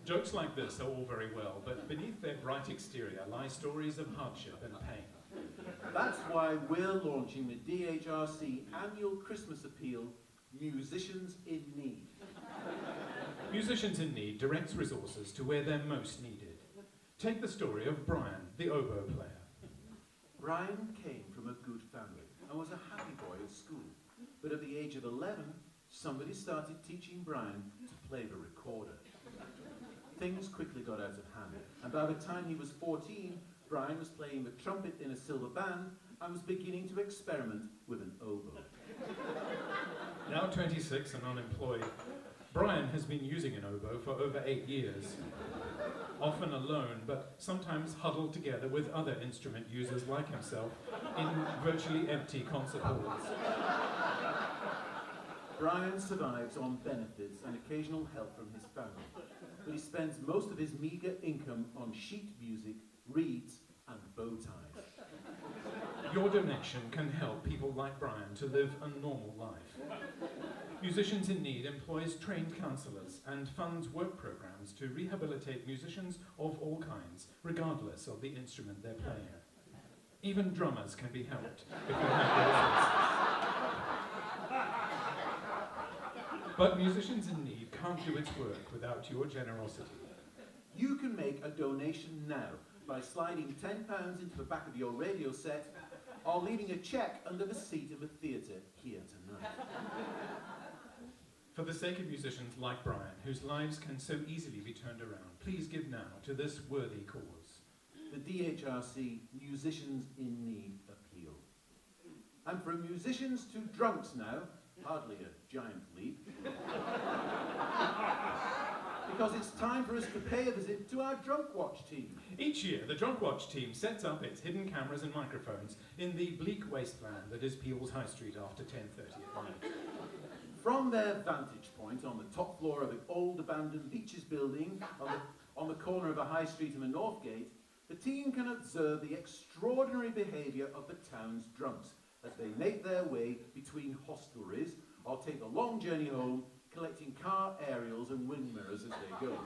Jokes like this are all very well, but beneath their bright exterior lie stories of hardship and pain. That's why we're launching the DHRC annual Christmas appeal, Musicians in Need. Musicians in Need directs resources to where they're most needed. Take the story of Brian, the oboe player. Brian came from a good family and was a happy boy at school. But at the age of 11, somebody started teaching Brian to play the recorder. Things quickly got out of hand, and by the time he was 14, Brian was playing the trumpet in a silver band and was beginning to experiment with an oboe. Now 26 and unemployed, Brian has been using an oboe for over 8 years. Often alone, but sometimes huddled together with other instrument users like himself in virtually empty concert halls. Brian survives on benefits and occasional help from his family, but he spends most of his meagre income on sheet music, reeds, and bow ties. Your donation can help people like Brian to live a normal life. Musicians in Need employs trained counsellors and funds work programs to rehabilitate musicians of all kinds, regardless of the instrument they're playing. Even drummers can be helped if you have the resources. But Musicians in Need can't do its work without your generosity. You can make a donation now by sliding £10 into the back of your radio set or leaving a cheque under the seat of a theatre here tonight. For the sake of musicians like Brian, whose lives can so easily be turned around, please give now to this worthy cause. The DHRC Musicians in Need appeal. And from musicians to drunks now, hardly a giant leap, because it's time for us to pay a visit to our Drunkwatch team. Each year, the Drunkwatch team sets up its hidden cameras and microphones in the bleak wasteland that is Peel's High Street after 10:30 at night. From their vantage point on the top floor of the old abandoned Beaches building on the corner of a high street in the North Gate, the team can observe the extraordinary behaviour of the town's drunks as they make their way between hostelries or take a long journey home, collecting car aerials and wind mirrors as they go.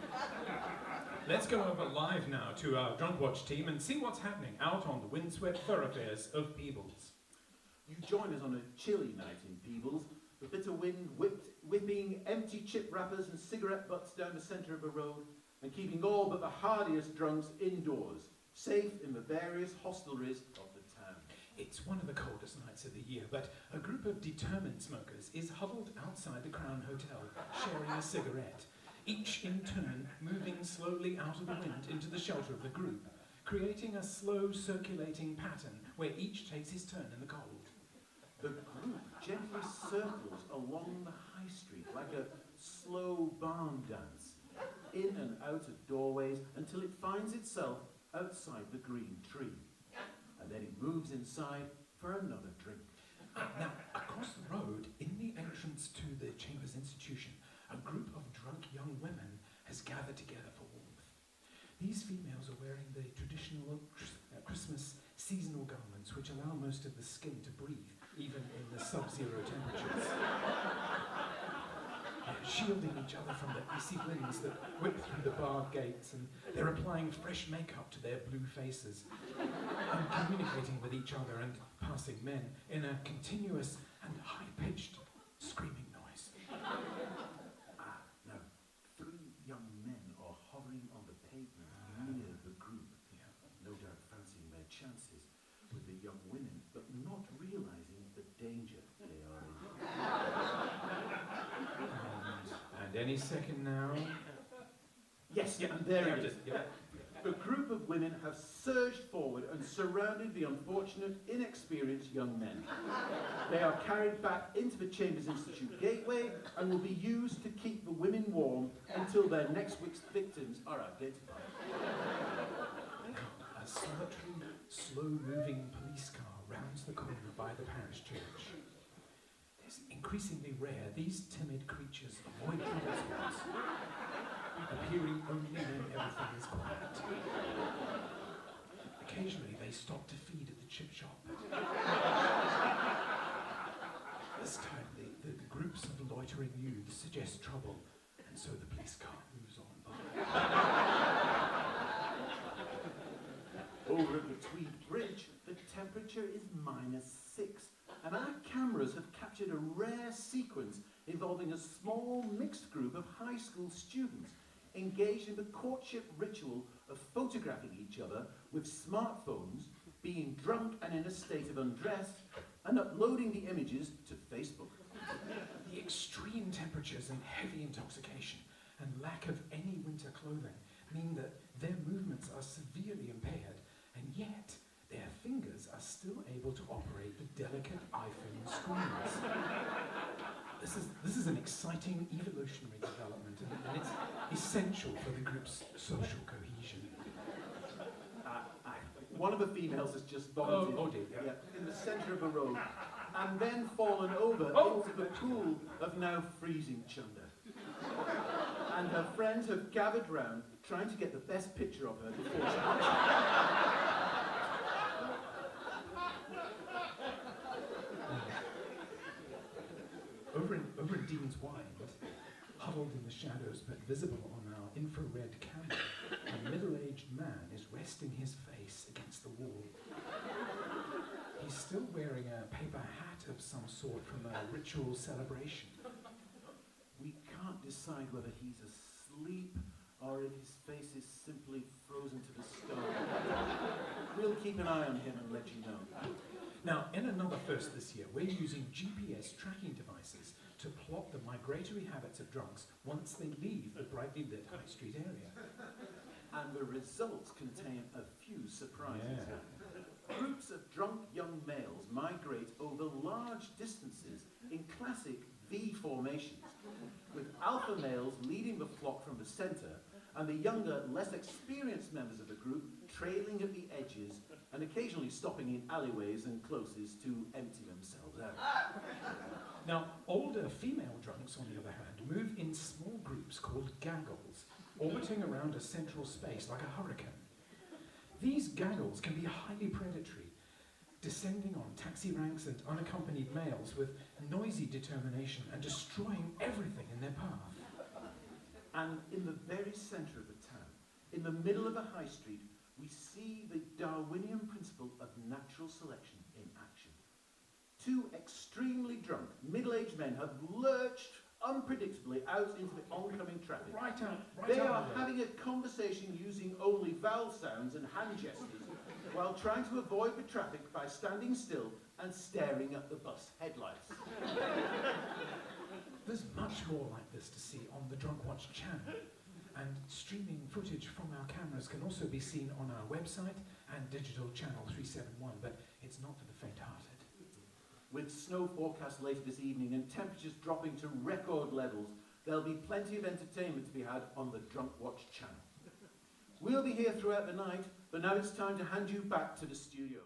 Let's go over live now to our Drunkwatch team and see what's happening out on the windswept thoroughfares of Peebles. You join us on a chilly night in Peebles, the bitter wind whipping empty chip wrappers and cigarette butts down the centre of the road and keeping all but the hardiest drunks indoors, safe in the various hostelries of the town. It's one of the coldest nights of the year, but a group of determined smokers is huddled outside the Crown Hotel, sharing a cigarette, each in turn moving slowly out of the wind into the shelter of the group, creating a slow circulating pattern where each takes his turn in the cold. The group gently circles along the high street like a slow barn dance, in and out of doorways until it finds itself outside the green tree. And then it moves inside for another drink. Now, across the road, in the entrance to the Chambers Institution, a group of drunk young women has gathered together for warmth. These females are wearing the traditional Christmas seasonal garments which allow most of the skin to breathe, even in the sub-zero temperatures. They're shielding each other from the icy winds that whip through the barred gates, and they're applying fresh makeup to their blue faces, and communicating with each other and passing men in a continuous and high-pitched screaming noise. Now, 3 young men are hovering on the pavement near the group, no doubt fancying their chances with the young women, but not realising the danger they are in. And any second now. Yes, and there it is. Yeah. The group of women have surged forward and surrounded the unfortunate, inexperienced young men. They are carried back into the Chambers Institute gateway and will be used to keep the women warm until their next week's victims are identified. A solitary, slow-moving police car rounds the corner by the parish church. It's increasingly rare these timid creatures avoid trouble spots, appearing only when everything is quiet. Occasionally they stop to feed at the chip shop. This time the groups of loitering youths suggest trouble, and so the police car moves on by. temperature is -6, and our cameras have captured a rare sequence involving a small mixed group of high school students engaged in the courtship ritual of photographing each other with smartphones, being drunk and in a state of undress, and uploading the images to Facebook. The extreme temperatures and heavy intoxication and lack of any winter clothing mean that their movements are severely impaired, and yet their fingers are still able to operate the delicate iPhone screens. This is an exciting evolutionary development, and it's essential for the group's social cohesion. One of the females has just vomited in the centre of the road, and then fallen over into the pool of now freezing chunder. And her friends have gathered round, trying to get the best picture of her before she Over in Dean's Wynd, huddled in the shadows but visible on our infrared camera, a middle-aged man is resting his face against the wall. He's still wearing a paper hat of some sort from a ritual celebration. We can't decide whether he's asleep or if his face is simply frozen to the stone. We'll keep an eye on him and let you know. Now, in another first this year, we're using GPS tracking devices to plot the migratory habits of drunks once they leave the brightly lit High Street area. And the results contain a few surprises. Yeah. Groups of drunk young males migrate over large distances in classic V formations, with alpha males leading the flock from the centre, and the younger, less experienced members of the group trailing at the edges and occasionally stopping in alleyways and closes to empty themselves out. Now, older female drunks, on the other hand, move in small groups called gaggles, orbiting around a central space like a hurricane. These gaggles can be highly predatory, descending on taxi ranks and unaccompanied males with noisy determination and destroying everything in their path. And in the very centre of the town, in the middle of the high street, we see the Darwinian principle of natural selection in action. Two extremely drunk, middle-aged men have lurched unpredictably out into the oncoming traffic. They are having a conversation using only vowel sounds and hand gestures while trying to avoid the traffic by standing still and staring at the bus headlights. There's much more like this to see on the Drunkwatch channel, and streaming footage from our cameras can also be seen on our website and digital channel 371, but it's not for the faint-hearted. With snow forecast later this evening and temperatures dropping to record levels, there'll be plenty of entertainment to be had on the Drunkwatch channel. We'll be here throughout the night, but now it's time to hand you back to the studio.